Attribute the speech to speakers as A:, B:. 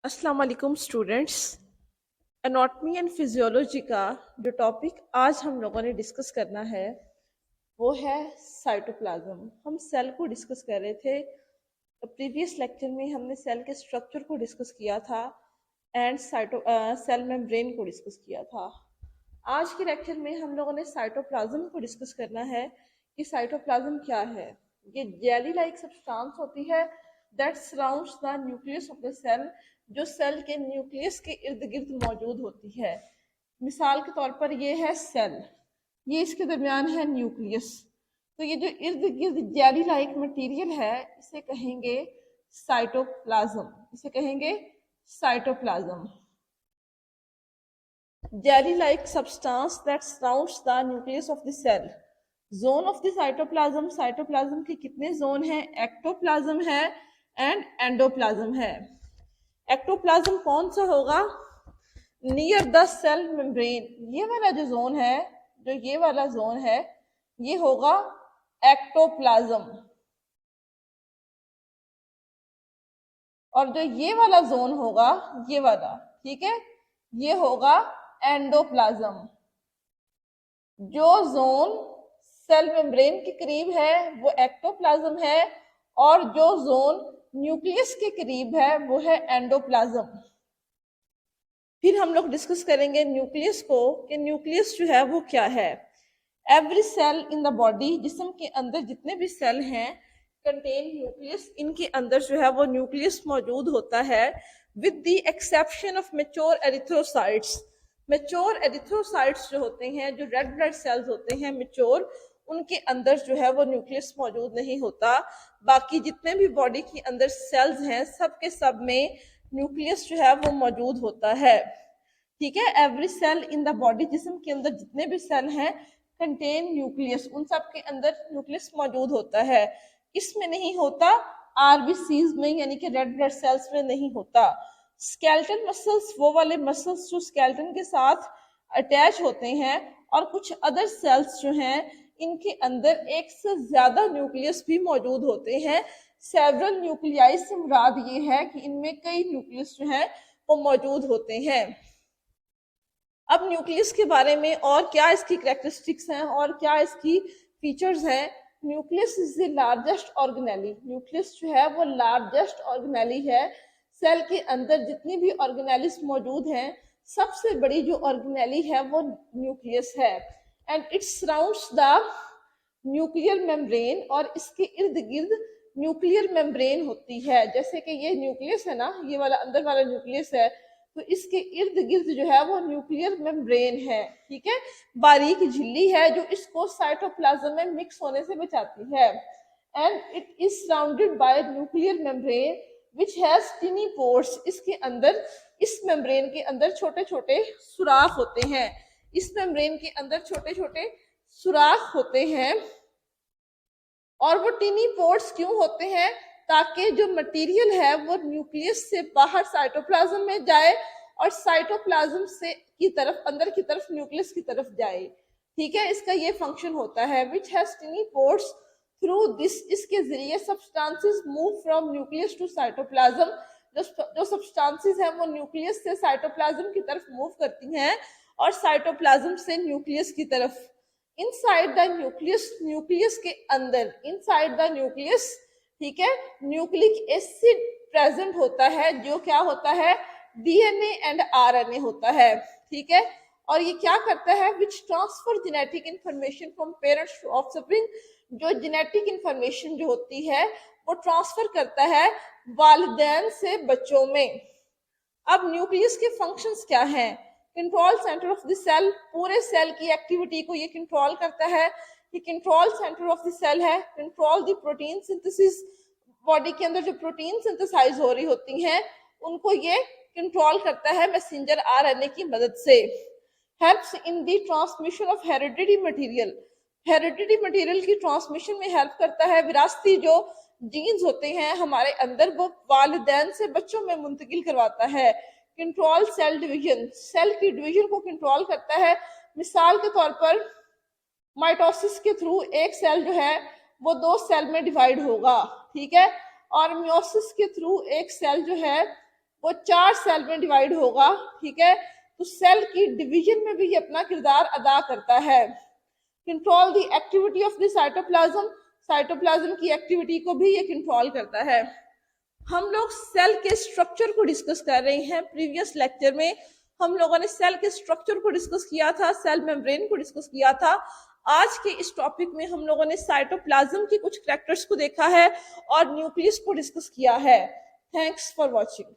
A: अस्सलाम वालेकुम students. Anatomy and physiology का जो टॉपिक आज हम लोगों ने डिस्कस करना है वो है साइटोप्लाज्म। हम सेल को डिस्कस कर रहे थे। प्रीवियस लेक्चर में हमने सेल के स्ट्रक्चर को डिस्कस किया था एंड सेल मेम्ब्रेन को डिस्कस किया था। आज के लेक्चर में हम लोगों ने साइटोप्लाज्म को डिस्कस करना है कि साइटोप्लाज्म क्या है। ये जेली लाइक सब्सटेंस होती है that surrounds the nucleus of the cell, जो सेल के न्यूक्लियस के इर्द गिर्द मौजूद होती है। मिसाल के तौर पर ये है सेल, ये इसके दरमियान है न्यूक्लियस। तो ये जो इर्द गिर्द जेली लाइक मटेरियल है इसे कहेंगे साइटोप्लाज्म। इसे कहेंगे cytoplasm. Jelly like substance that surrounds the nucleus of the cell. Zone of the cytoplasm, cytoplasm के कितने जोन हैं? एक्टोप्लाज्म है एंड एंडोप्लाज्म है। एक्टोप्लाज्म कौन सा होगा? Near the cell membrane. ये वाला जो जोन है, जो ये वाला जोन है, ये होगा एक्टोप्लाज्म। और जो ये वाला जोन होगा, ये वाला, ठीक है, ये होगा एंडोप्लाज्म। जो जोन सेल मेम्ब्रेन के करीब है वो एक्टोप्लाज्म है और जो जोन न्यूक्लियस के करीब है वो है एंडोप्लाज्म। फिर हम लोग डिस्कस करेंगे न्यूक्लियस को कि न्यूक्लियस जो है वो क्या है। Every cell in the body, जिस्म के अंदर जितने भी सेल हैं, कंटेन न्यूक्लियस। इनके अंदर जो है वो न्यूक्लियस मौजूद होता है with the exception of mature erythrocytes. Mature erythrocytes जो होते हैं, जो रेड ब्लड सेल्स होते हैं मैच्योर, उनके अंदर जो है वो न्यूक्लियस मौजूद नहीं होता। बाकी जितने भी बॉडी के अंदर सेल्स हैं सब के सब में न्यूक्लियस जो है वो मौजूद होता है। ठीक है, every cell in the body, जिस्म के अंदर जितने भी सेल हैं, कंटेन न्यूक्लियस, उन सब के अंदर न्यूक्लियस मौजूद होता है। इसमें नहीं होता आरबीसीज में, यानी कि रेड ब्लड सेल्स में नहीं होता। स्केलेटल मसल्स, वो वाले मसल्स जो स्केलेटन के साथ अटैच होते हैं, और कुछ अदर सेल्स जो हैं इनके अंदर एक से ज्यादा न्यूक्लियस भी मौजूद होते हैं। सेवरल न्यूक्लियाई से मुराद ये है कि इनमें कई न्यूक्लियस जो हैं वो मौजूद होते हैं। अब न्यूक्लियस के बारे में और क्या इसकी कैरेक्टरिस्टिक्स हैं और क्या इसकी फीचर्स हैं। Nucleus is the largest organelle. Nucleus जो है वो लार्जेस्ट ऑर्गेनेली है। सेल के अंदर जितनी भी ऑर्गेनेलिस मौजूद हैं, सबसे बड़ी जो ऑर्गेनेली है वो न्यूक्लियस है। And it surrounds the nuclear membrane, और इसके इर्द गिर्द न्यूक्लियर मेम्ब्रेन होती है। जैसे कि ये न्यूक्लियस है ना, ये वाला अंदर वाला न्यूक्लियस है, तो इसके इर्द गिर्द जो है वो न्यूक्लियर मेम्ब्रेन है। ठीक है, बारीक झिल्ली है जो इसको साइटोप्लाज्म में मिक्स होने से बचाती है। And it is surrounded by nuclear membrane which has tiny pores. इसके अंदर, इस मेम्ब्रेन के अंदर छोटे छोटे सुराख होते हैं। इस मेम्ब्रेन के अंदर छोटे छोटे सुराख होते हैं। और वो टिनी पोर्स क्यों होते हैं? ताकि जो मटेरियल है वो न्यूक्लियस से बाहर साइटोप्लाज्म में जाए और साइटोप्लाज्म से की तरफ, अंदर की तरफ, न्यूक्लियस की तरफ जाए। ठीक है, इसका ये फंक्शन होता है। Which has tiny pores, through this, इसके जरिए substances move from nucleus to cytoplasm. जो सब्सटेंसेस हैं वो न्यूक्लियस से साइटोप्लाज्म की तरफ मूव करती हैं और साइटोप्लाज्म से न्यूक्लियस की तरफ। इनसाइड द न्यूक्लियस, न्यूक्लियस के अंदर, इनसाइड द न्यूक्लियस, ठीक है, न्यूक्लिक एसिड प्रेजेंट होता है, जो क्या होता है? डीएनए एंड आरएनए होता है। ठीक है, और ये क्या करता है? Which transfer genetic information from parents to offspring. जो जेनेटिक इंफॉर्मेशन जो होती है वो ट्रांसफर करता है वालिदैन से बच्चों में। अब न्यूक्लियस के फंक्शंस क्या हैं? Control centre of the cell, पूरे सेल की एक्टिविटी को ये कंट्रोल करता है। ये control centre of the cell है। Control the protein synthesis, body के अंदर जो प्रोटीन सिंथेसाइज हो रही होती हैं उनको ये कंट्रोल करता है मैसेंजर आरएनए की मदद से। Helps in the transmission of heredity material, heredity material की ट्रांसमिशन में हेल्प करता है। विरासती जो जीन्स होते हैं हमारे अंदर वो वालिदैन से बच्चों में मुंतकिल करवाता है। कंट्रोल सेल डिवीजन, सेल की डिवीजन को कंट्रोल करता है। मिसाल के तौर पर माइटोसिस के थ्रू एक सेल जो है वो 2 सेल में डिवाइड होगा। ठीक है, और मियोसिस के थ्रू एक सेल जो है वो 4 सेल में डिवाइड होगा, ठीक है। तो सेल की डिवीजन में भी ये अपना किरदार अदा करता है। Control the activity of the cytoplasm, cytoplasm की एक्टिविटी को भी ये कंट्रोल करता है। हम लोग सेल के स्ट्रक्चर को डिस्कस कर रहे हैं। प्रीवियस लेक्चर में हम लोगों ने सेल के स्ट्रक्चर को डिस्कस किया था, सेल मेम्ब्रेन को डिस्कस किया था। आज के इस टॉपिक में हम लोगों ने साइटोप्लाज्म के कुछ कैरेक्टर्स को देखा है और न्यूक्लियस को डिस्कस किया है। Thanks for watching.